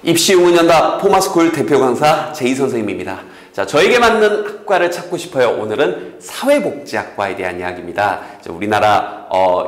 입시응원연다 포마스쿨 대표 강사 제이 선생님입니다. 자, 저에게 맞는 학과를 찾고 싶어요. 오늘은 사회복지학과에 대한 이야기입니다. 우리나라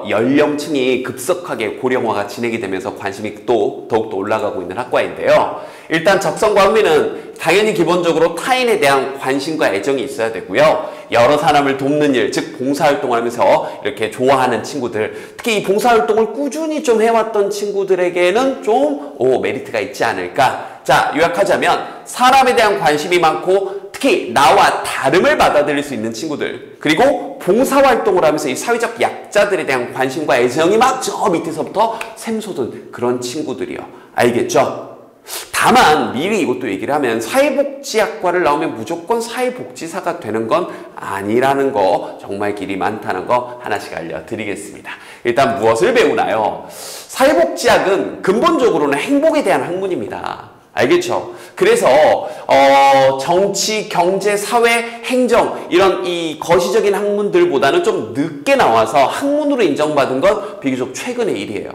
연령층이 급속하게 고령화가 진행이 되면서 관심이 또 더욱더 올라가고 있는 학과인데요. 일단 적성과 흥미는 당연히 기본적으로 타인에 대한 관심과 애정이 있어야 되고요. 여러 사람을 돕는 일, 즉 봉사활동을 하면서 이렇게 좋아하는 친구들, 특히 이 봉사활동을 꾸준히 좀 해왔던 친구들에게는 좀 메리트가 있지 않을까. 자, 요약하자면 사람에 대한 관심이 많고 특히 나와 다름을 받아들일 수 있는 친구들, 그리고 봉사활동을 하면서 이 사회적 약자들에 대한 관심과 애정이 막 저 밑에서부터 샘솟은 그런 친구들이요. 알겠죠? 다만 미리 이것도 얘기를 하면 사회복지학과를 나오면 무조건 사회복지사가 되는 건 아니라는 거, 정말 길이 많다는 거 하나씩 알려드리겠습니다. 일단 무엇을 배우나요? 사회복지학은 근본적으로는 행복에 대한 학문입니다. 알겠죠? 그래서 정치, 경제, 사회, 행정 이런 이 거시적인 학문들보다는 좀 늦게 나와서 학문으로 인정받은 건 비교적 최근의 일이에요.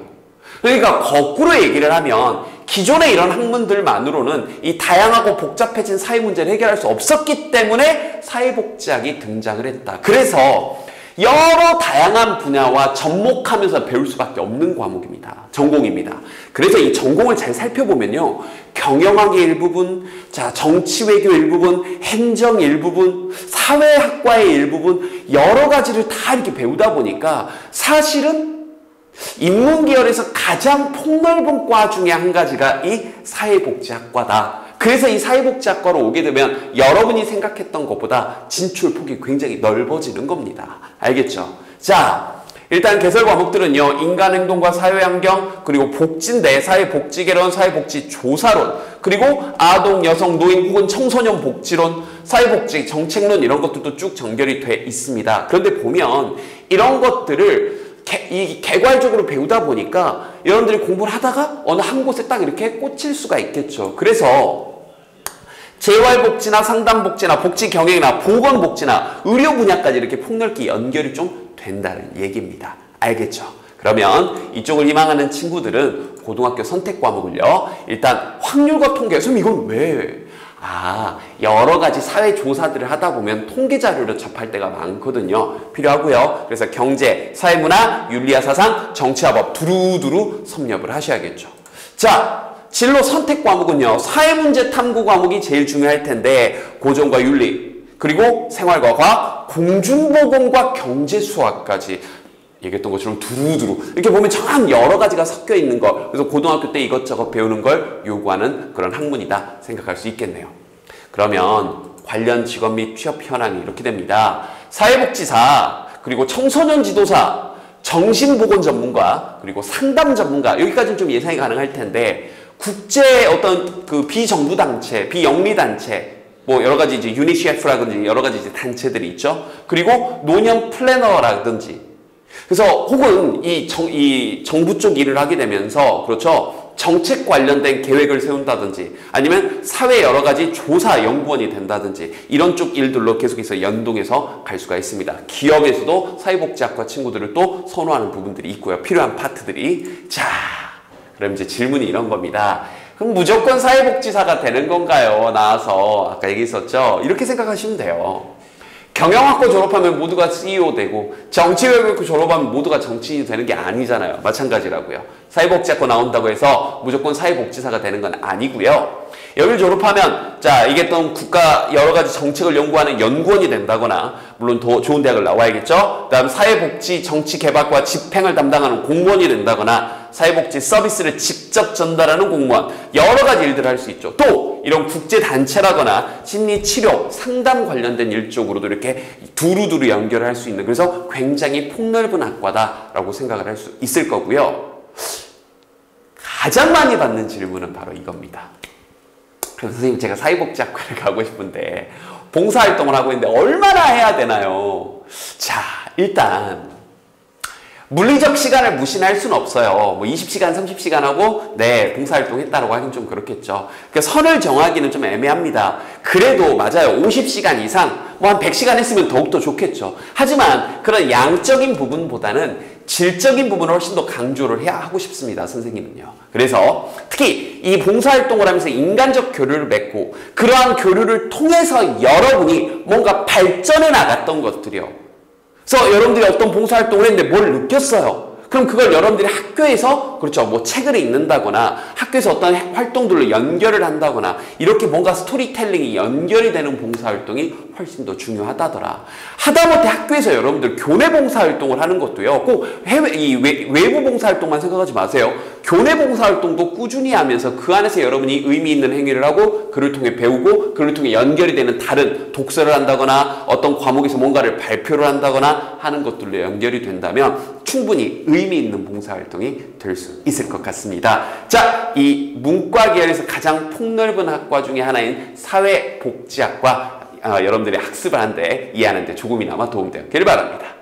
그러니까 거꾸로 얘기를 하면 기존의 이런 학문들만으로는 이 다양하고 복잡해진 사회 문제를 해결할 수 없었기 때문에 사회복지학이 등장을 했다. 그래서 여러 다양한 분야와 접목하면서 배울 수밖에 없는 과목입니다. 전공입니다. 그래서 이 전공을 잘 살펴보면요. 경영학의 일부분, 자, 정치외교 일부분, 행정 일부분, 사회학과의 일부분, 여러 가지를 다 이렇게 배우다 보니까 사실은 인문계열에서 가장 폭넓은 과 중에 한 가지가 이 사회복지학과다. 그래서 이 사회복지학과로 오게 되면 여러분이 생각했던 것보다 진출폭이 굉장히 넓어지는 겁니다. 알겠죠? 자, 일단 개설 과목들은요. 인간행동과 사회환경, 그리고 복지인데 사회복지개론, 사회복지조사론, 그리고 아동, 여성, 노인 혹은 청소년 복지론, 사회복지 정책론 이런 것들도 쭉 전결이 돼 있습니다. 그런데 보면 이런 것들을 개괄적으로 배우다 보니까 여러분들이 공부를 하다가 어느 한 곳에 딱 이렇게 꽂힐 수가 있겠죠. 그래서 재활복지나 상담복지나 복지경영이나 보건복지나 의료 분야까지 이렇게 폭넓게 연결이 좀 된다는 얘기입니다. 알겠죠? 그러면 이쪽을 희망하는 친구들은 고등학교 선택 과목을요. 일단 확률과 통계. 선생님 이건 왜? 여러 가지 사회 조사들을 하다 보면 통계 자료를 접할 때가 많거든요. 필요하고요. 그래서 경제, 사회문화, 윤리와 사상, 정치와 법 두루두루 섭렵을 하셔야겠죠. 자, 진로 선택 과목은요. 사회문제 탐구 과목이 제일 중요할 텐데 고전과 윤리, 그리고 생활과 과학, 공중보건과 경제수학까지 얘기했던 것처럼 두루두루 이렇게 보면 참 여러 가지가 섞여 있는 거. 그래서 고등학교 때 이것저것 배우는 걸 요구하는 그런 학문이다 생각할 수 있겠네요. 그러면 관련 직업 및 취업 현황이 이렇게 됩니다. 사회복지사, 그리고 청소년 지도사, 정신보건 전문가, 그리고 상담 전문가, 여기까지는 좀 예상이 가능할 텐데 국제 어떤 그 비정부 단체, 비영리 단체, 뭐 여러 가지 이제 유니셰프라든지 여러 가지 이제 단체들이 있죠. 그리고 노년 플래너라든지. 그래서 혹은 이 정부 쪽 일을 하게 되면서 그렇죠. 정책 관련된 계획을 세운다든지 아니면 사회 여러 가지 조사 연구원이 된다든지 이런 쪽 일들로 계속해서 연동해서 갈 수가 있습니다. 기업에서도 사회복지학과 친구들을 또 선호하는 부분들이 있고요. 필요한 파트들이. 자, 그럼 이제 질문이 이런 겁니다. 그럼 무조건 사회복지사가 되는 건가요? 나와서 아까 얘기했었죠. 이렇게 생각하시면 돼요. 경영학과 졸업하면 모두가 CEO 되고 정치외교학과 졸업하면 모두가 정치인이 되는 게 아니잖아요. 마찬가지라고요. 사회복지학과 나온다고 해서 무조건 사회복지사가 되는 건 아니고요. 여기를 졸업하면 자 이게 또 국가 여러 가지 정책을 연구하는 연구원이 된다거나 물론 더 좋은 대학을 나와야겠죠. 그다음 사회복지 정치개발과 집행을 담당하는 공무원이 된다거나 사회복지 서비스를 직접 전달하는 공무원 여러 가지 일들을 할 수 있죠. 또 이런 국제단체라거나 심리치료, 상담 관련된 일 쪽으로도 이렇게 두루두루 연결을 할 수 있는 그래서 굉장히 폭넓은 학과다라고 생각을 할 수 있을 거고요. 가장 많이 받는 질문은 바로 이겁니다. 그래서 선생님 제가 사회복지학과를 가고 싶은데 봉사활동을 하고 있는데 얼마나 해야 되나요? 자, 일단 물리적 시간을 무시할 수는 없어요. 뭐 20시간, 30시간 하고 네, 봉사활동 했다라고 하긴 좀 그렇겠죠. 그러니까 선을 정하기는 좀 애매합니다. 그래도 맞아요. 50시간 이상, 뭐 한 100시간 했으면 더욱더 좋겠죠. 하지만 그런 양적인 부분보다는 질적인 부분을 훨씬 더 강조를 해야 하고 싶습니다. 선생님은요. 그래서 특히 이 봉사활동을 하면서 인간적 교류를 맺고 그러한 교류를 통해서 여러분이 뭔가 발전해 나갔던 것들이요. 그래서 여러분들이 어떤 봉사활동을 했는데 뭘 느꼈어요. 그럼 그걸 여러분들이 학교에서 그렇죠. 뭐 책을 읽는다거나 학교에서 어떤 활동들로 연결을 한다거나 이렇게 뭔가 스토리텔링이 연결이 되는 봉사활동이 훨씬 더 중요하다더라. 하다못해 학교에서 여러분들 교내 봉사활동을 하는 것도요. 꼭 외부 봉사활동만 생각하지 마세요. 교내 봉사활동도 꾸준히 하면서 그 안에서 여러분이 의미 있는 행위를 하고 그를 통해 배우고 그를 통해 연결이 되는 다른 독서를 한다거나 어떤 과목에서 뭔가를 발표를 한다거나 하는 것들로 연결이 된다면 충분히 의미 있는 봉사활동이 될 수 있을 것 같습니다. 자, 이 문과 계열에서 가장 폭넓은 학과 중에 하나인 사회복지학과 여러분들이 학습을 하는데 이해하는데 조금이나마 도움되었기를 바랍니다.